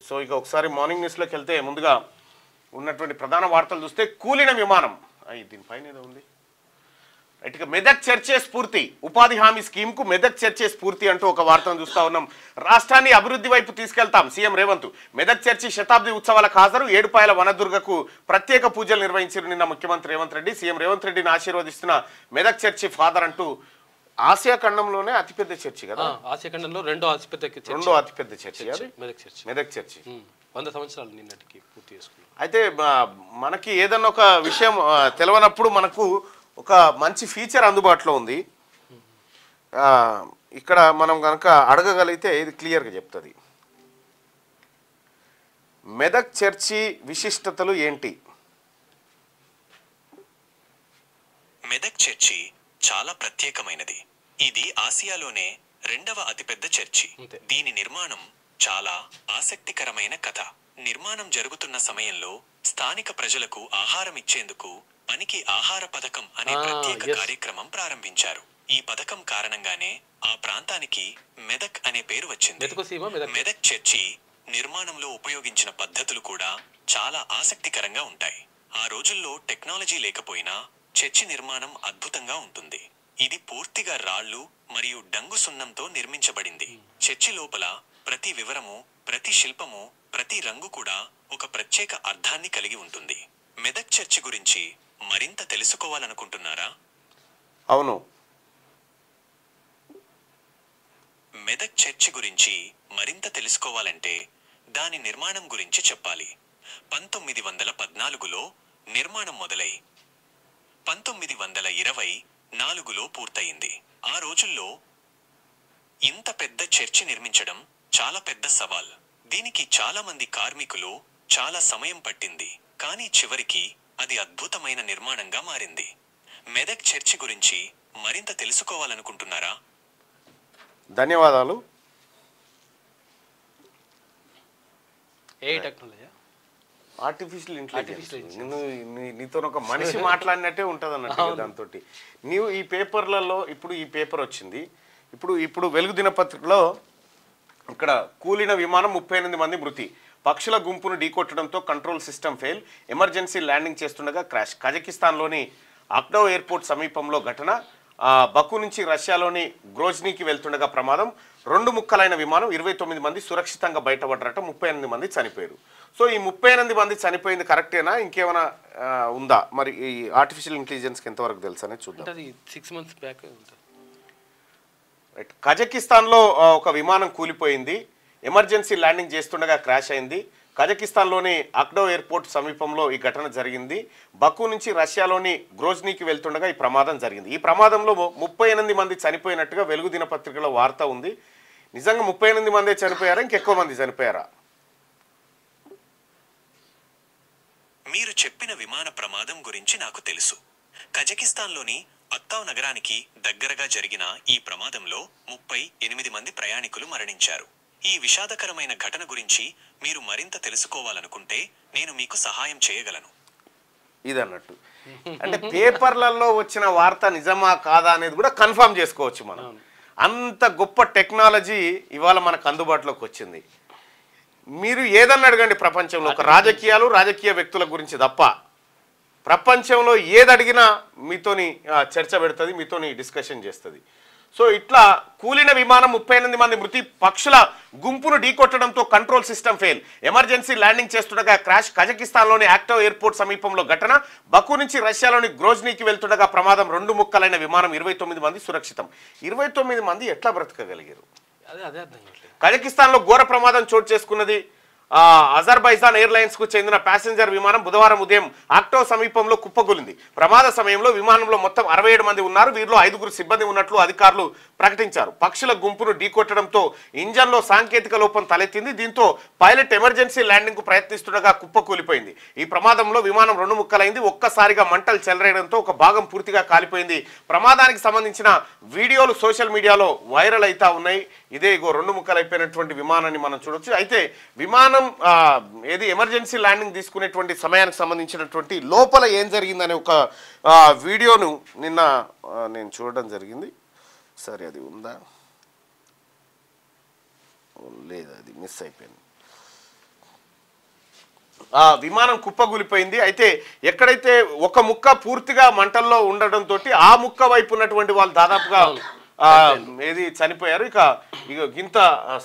So ఇక ఒకసారి morning న్యూస్లోకి వెళ్తే ముందుగా ఉన్నటువంటి ప్రధాన వార్తలు చూస్తే కూలిన విమానం దీనిపైన ఏదో ఉంది. రైట్, ఇక మెదక్ చర్చే స్ఫూర్తి, ఉపాధి హామీ స్కీమ్కు మెదక్ చర్చే స్ఫూర్తి అంటూ ఒక వార్తను చూస్తూ ఉన్నాం. రాష్ట్రాన్ని అభివృద్ధి వైపు తీసుకెళ్తాం సీఎం రేవంత్. మెదక్ చర్చి శతాబ్ది ఉత్సవాలకు హాజరు. ఏడుపాయల వనదుర్గకు ప్రత్యేక పూజలు నిర్వహించారు నిన్న ముఖ్యమంత్రి రేవంత్ రెడ్డి. సీఎం రేవంత్ రెడ్డిని ఆశీర్వదిస్తున్న మెదక్ చర్చి ఫాదర్ అంటూ. ఆసియా ఖండంలోనే అతిపెద్ద చర్చి కదా, ఆసియా ఖండంలో రెండో అతిపెద్ద చర్చి అది మెదక్ చర్చి. 100 సంవత్సరాలు నిన్నటికి పూర్తి చేసుకున్నాం. అయితే మనకి ఏదన్నా ఒక విషయం తెలవనప్పుడు మనకు ఒక మంచి ఫీచర్ అందుబాటులో ఉంది. ఇక్కడ మనం కనుక అడగగలిగితే ఇది క్లియర్గా చెప్తుంది. మెదక్ చర్చి విశిష్టతలు ఏంటి? మెదక్ చర్చి చాలా ప్రత్యేకమైనది. ఇది ఆసియాలోనే రెండవ అతిపెద్ద చర్చి. దీని నిర్మాణం చాలా ఆసక్తికరమైన కథ. నిర్మాణం జరుగుతున్న సమయంలో స్థానిక ప్రజలకు ఆహారం ఇచ్చేందుకు పనికి ఆహార పథకం అనే ప్రత్యేక కార్యక్రమం ప్రారంభించారు. ఈ పథకం కారణంగానే ఆ ప్రాంతానికి మెదక్ అనే పేరు వచ్చింది. మెదక్ చర్చి నిర్మాణంలో ఉపయోగించిన పద్ధతులు కూడా చాలా ఆసక్తికరంగా ఉంటాయి. ఆ రోజుల్లో టెక్నాలజీ లేకపోయినా చర్చి నిర్మాణం అద్భుతంగా ఉంటుంది. ఇది పూర్తిగా రాళ్లు మరియు డంగు సున్నంతో నిర్మించబడింది. చర్చి లోపల ప్రతి వివరము, ప్రతి శిల్పము, ప్రతి రంగు కూడా ఒక ప్రత్యేక అర్థాన్ని కలిగి ఉంటుంది. మెదక్ చర్చి గురించి మరింత తెలుసుకోవాలనుకుంటున్నారా? అవును. మెదక్ చర్చి గురించి మరింత తెలుసుకోవాలంటే దాని నిర్మాణం గురించి చెప్పాలి. 1914లో నిర్మాణం మొదలై 1924లో పూర్తయింది. ఆ రోజుల్లో ఇంత పెద్ద చర్చి నిర్మించడం చాలా పెద్ద సవాల్. దీనికి చాలా మంది కార్మికులు చాలా సమయం పట్టింది. కానీ చివరికి అది అద్భుతమైన నిర్మాణంగా మారింది. మెదక్ చర్చి గురించి మరింత తెలుసుకోవాలనుకుంటున్నారా? ధన్యవాదాలు. ఆర్టిఫిషియల్ ఇంటెలిజెన్స్ నీతో ఒక మనిషి మాట్లాడినట్టే ఉంటుంది అన్నట్టు దాంతో. నీవు ఈ పేపర్లలో ఇప్పుడు ఈ పేపర్ వచ్చింది, ఇప్పుడు వెలుగు దినపత్రికలో ఇక్కడ కూలిన విమానం 38 మంది మృతి, పక్షుల గుంపును ఢీకొట్టడంతో control system fail, emergency landing చేస్తుండగా క్రాష్, కజకిస్తాన్లోని అక్డో ఎయిర్పోర్ట్ సమీపంలో ఘటన, బకు నుంచి రష్యాలోని గ్రోజ్నీకి వెళ్తుండగా ప్రమాదం, 2 ముక్కలైన విమానం, 29 మంది సురక్షితంగా బయటపడ్డారట, 38 మంది చనిపోయారు. సో ఈ 38 మంది చనిపోయింది కరెక్టేనా, ఇంకేమైనా ఉందా? మరి ఈ ఆర్టిఫిషియల్ ఇంటెలిజెన్స్కి ఎంతవరకు తెలుసు అనేది చూద్దాం. 6 months బ్యాక్. రైట్, కజకిస్తాన్లో ఒక విమానం కూలిపోయింది, ఎమర్జెన్సీ ల్యాండింగ్ చేస్తుండగా క్రాష్ అయింది. కజకిస్తాన్లోని అక్డో ఎయిర్పోర్ట్ సమీపంలో ఈ ఘటన జరిగింది. బకు నుంచి రష్యాలోని గ్రోజ్నీకి వెళ్తుండగా ఈ ప్రమాదం జరిగింది. ఈ ప్రమాదంలో 38 మంది చనిపోయినట్టుగా వెలుగు దినపత్రికలో వార్త ఉంది. నిజంగా 38 మందే చనిపోయారా, ఇంకెక్కువ మంది చనిపోయారా? మీరు చెప్పిన విమాన ప్రమాదం గురించి నాకు తెలుసు. కజకిస్తాన్లోని అక్తావ్ నగరానికి దగ్గరగా జరిగిన ఈ ప్రమాదంలో 38 మంది ప్రయాణికులు మరణించారు. ఈ విషాదకరమైన ఘటన గురించి మీరు మరింత తెలుసుకోవాలనుకుంటే నేను మీకు సహాయం చేయగలను. ఇదన్నట్టు అంటే పేపర్లలో వచ్చిన వార్త నిజమా కాదా అనేది కూడా కన్ఫర్మ్ చేసుకోవచ్చు మనం. అంత గొప్ప టెక్నాలజీ ఇవాళ మనకు అందుబాటులోకి వచ్చింది. మీరు ఏదన్నా అడగండి ప్రపంచంలో, ఒక రాజకీయ వ్యక్తుల గురించి తప్ప ప్రపంచంలో ఏది అడిగినా మీతోని చర్చ పెడుతుంది, మీతోని డిస్కషన్ చేస్తుంది. సో ఇట్లా కూలిన విమానం 38 మంది మృతి, పక్షుల గుంపును ఢీకొట్టడంతో control system fail, emergency landing చేస్తుండగా క్రాష్, కజకిస్తాన్లోని యాక్టో ఎయిర్పోర్ట్ సమీపంలో ఘటన, బకు నుంచి రష్యాలోని గ్రోజ్నీకి వెళ్తుండగా ప్రమాదం, 2 ముక్కలైన విమానం, 29 మంది సురక్షితం. 29 మంది ఎట్లా బ్రతకగలిగారు? కజకిస్తాన్లో ఘోర ప్రమాదం చోటు చేసుకున్నది. అజర్బైజాన్ ఎయిర్లైన్స్ కు చెందిన ప్యాసింజర్ విమానం బుధవారం ఉదయం ఆక్టో సమీపంలో కుప్పకూలింది. ప్రమాద సమయంలో విమానంలో మొత్తం 67 మంది ఉన్నారు. వీరిలో 5 సిబ్బంది ఉన్నట్లు అధికారులు ప్రకటించారు. పక్షుల గుంపును ఢీకొట్టడంతో ఇంజన్లో సాంకేతిక లోపం తలెత్తింది. దీంతో పైలట్ ఎమర్జెన్సీ ల్యాండింగ్ కు ప్రయత్నిస్తుండగా కుప్పకూలిపోయింది. ఈ ప్రమాదంలో విమానం 2 ముక్కలైంది. ఒక్కసారిగా మంటలు చెలరేయడంతో ఒక భాగం పూర్తిగా కాలిపోయింది. ప్రమాదానికి సంబంధించిన వీడియోలు సోషల్ మీడియాలో వైరల్ అవుతా ఉన్నాయి. ఇదే 2 ముక్కలు అయిపోయినటువంటి విమానాన్ని మనం చూడొచ్చు. అయితే విమానం ఏది ఎమర్జెన్సీ ల్యాండింగ్ తీసుకునేటువంటి సమయానికి సంబంధించినటువంటి లోపల ఏం జరిగిందనే ఒక వీడియోను నిన్న నేను చూడడం జరిగింది. సరే అది ఉందా? లేదు, అది మిస్ అయిపోయింది. విమానం కుప్పగూలిపోయింది. అయితే ఎక్కడైతే ఒక ముక్క పూర్తిగా మంటల్లో ఉండడంతో ఆ ముక్క వైపు ఉన్నటువంటి వాళ్ళు దాదాపుగా ఏది చనిపోయారు. ఇక ఇంత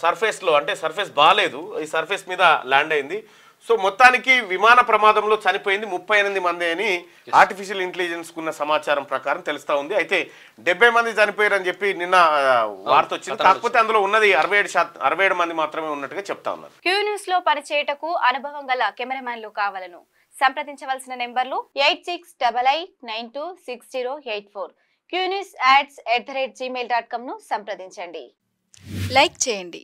సర్ఫేస్ లో అంటే సర్ఫేస్ బాగాలేదు, ఈ సర్ఫేస్ మీద ల్యాండ్ అయింది. సో మొత్తానికి విమాన ప్రమాదంలో చనిపోయింది 38 మంది అని ఆర్టిఫిషియల్ ఇంటెలిజెన్స్ కున్న సమాచారం ప్రకారం తెలుస్తా ఉంది. అయితే 70 మంది చనిపోయారని చెప్పి నిన్న వార్త వచ్చింది. కాకపోతే అందులో ఉన్నది 67 మంది మాత్రమే ఉన్నట్టుగా చెప్తా ఉన్నారు. క్యూ న్యూస్ లో పనిచేయటకు అనుభవం గల కెమెరామ్యాన్లు కావాలను సంప్రదించవలసిన నెంబర్లు 8688926084. qnewsads@gmail.com ను సంప్రదించండి. లైక్ చేయండి.